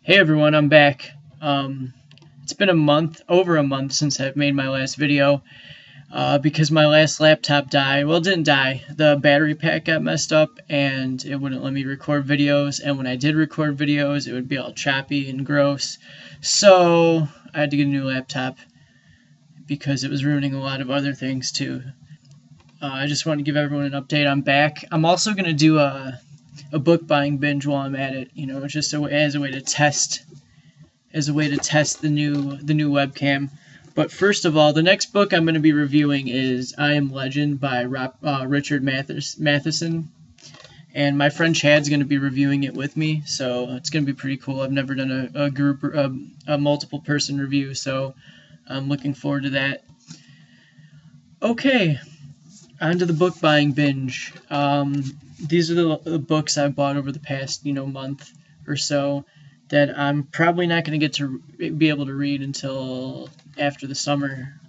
Hey everyone, I'm back. It's been over a month since I've made my last video because my last laptop died. Well, it didn't die. The battery pack got messed up and it wouldn't let me record videos. And when I did record videos, it would be all choppy and gross. So I had to get a new laptop because it was ruining a lot of other things too. I just want to give everyone an update. I'm back. I'm also going to do a book buying binge while I'm at it. You know, just as a way to test the new webcam. But first of all, the next book I'm going to be reviewing is I Am Legend by Richard Matheson, and my friend Chad's going to be reviewing it with me, so it's going to be pretty cool. I've never done a group or a multiple person review, so I'm looking forward to that. Okay, on to the book buying binge. These are the books I've bought over the past month or so that I'm probably not going to get to be able to read until after the summer.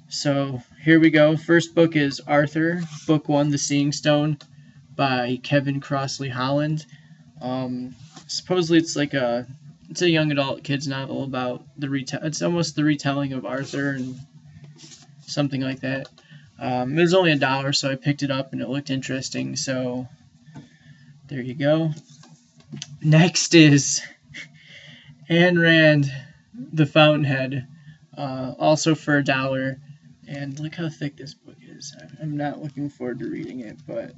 So here we go. First book is Arthur, Book 1, The Seeing Stone by Kevin Crossley-Holland. Supposedly it's a young adult kid's novel about it's almost the retelling of Arthur and something like that. It was only $1, so I picked it up and it looked interesting, so there you go. Next is Ayn Rand, The Fountainhead, also for $1. And look how thick this book is. I'm not looking forward to reading it, but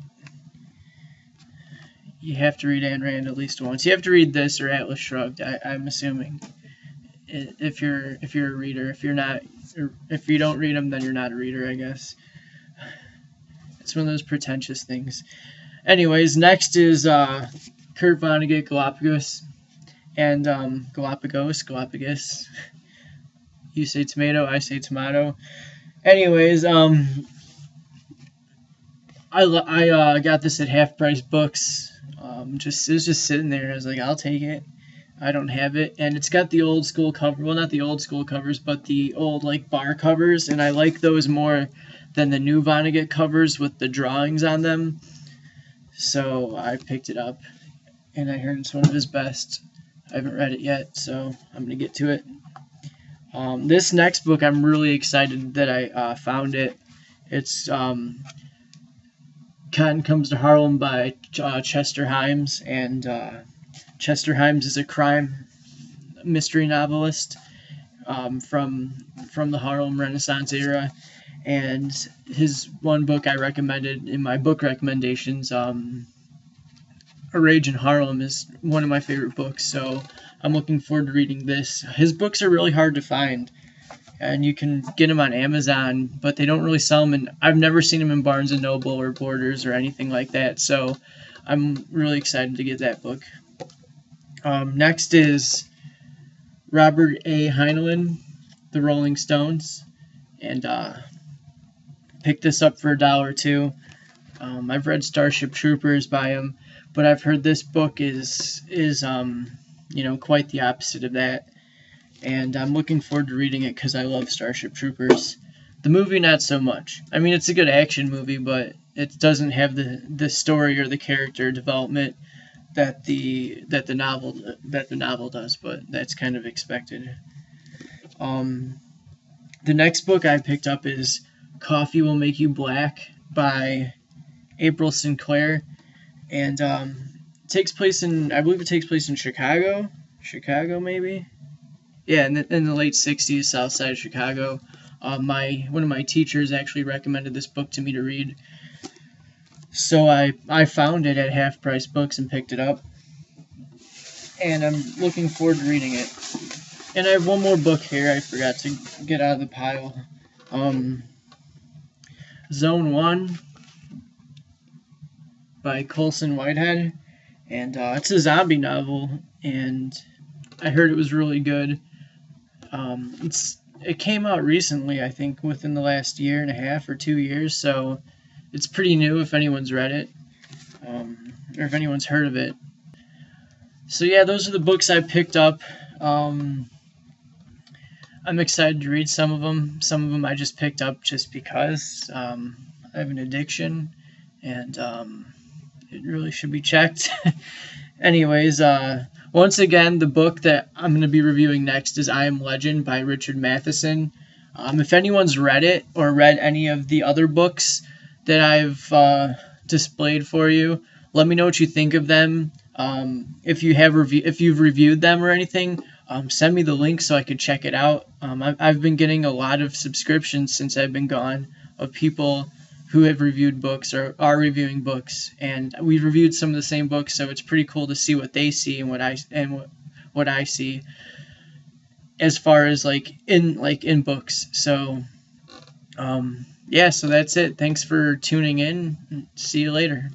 you have to read Ayn Rand at least once. You have to read this or Atlas Shrugged, I'm assuming. If you're a reader. If you don't read them, then you're not a reader, I guess. It's one of those pretentious things. Anyways, next is Kurt Vonnegut, Galapagos. And Galapagos. You say tomato, I say tomato. Anyways, I got this at Half Price Books. It was just sitting there. I was like, I'll take it. I don't have it, and it's got the old school cover. Well, not the old school covers, but the old bar covers, and I like those more than the new Vonnegut covers with the drawings on them. So I picked it up, and I heard it's one of his best. I haven't read it yet, so I'm gonna get to it. This next book, I'm really excited that I found it. It's Cotton Comes to Harlem by Chester Himes, and Chester Himes is a crime mystery novelist from the Harlem Renaissance era, and his one book I recommended in my book recommendations, A Rage in Harlem, is one of my favorite books, so I'm looking forward to reading this. His books are really hard to find, and you can get them on Amazon, but they don't really sell them, and I've never seen them in Barnes & Noble or Borders or anything like that, so I'm really excited to get that book. Next is Robert A. Heinlein, The Rolling Stones, and picked this up for $1 too. I've read Starship Troopers by him, but I've heard this book is quite the opposite of that, and I'm looking forward to reading it because I love Starship Troopers. The movie, not so much. I mean, it's a good action movie, but it doesn't have the story or the character development that the novel does, but that's kind of expected. The next book I picked up is Coffee Will Make You Black by April Sinclair, and I believe it takes place in Chicago maybe. Yeah, in the late 60s, south side of Chicago. One of my teachers actually recommended this book to me to read. So I found it at Half Price Books and picked it up, and I'm looking forward to reading it. And I have one more book here I forgot to get out of the pile. Zone 1 by Colson Whitehead, and it's a zombie novel, and I heard it was really good. It came out recently, I think within the last year and a half or 2 years, so it's pretty new if anyone's read it, or if anyone's heard of it. So yeah, those are the books I picked up. I'm excited to read some of them. Some of them I just picked up just because I have an addiction, and it really should be checked. Anyways, Once again, the book that I'm going to be reviewing next is I Am Legend by Richard Matheson. If anyone's read it or read any of the other books that I've displayed for you, let me know what you think of them. If you've reviewed them or anything, send me the link so I could check it out. I've been getting a lot of subscriptions since I've been gone of people who have reviewed books or are reviewing books, and we've reviewed some of the same books, so it's pretty cool to see what they see and what I see as far as in books. So yeah, so that's it. Thanks for tuning in. See you later.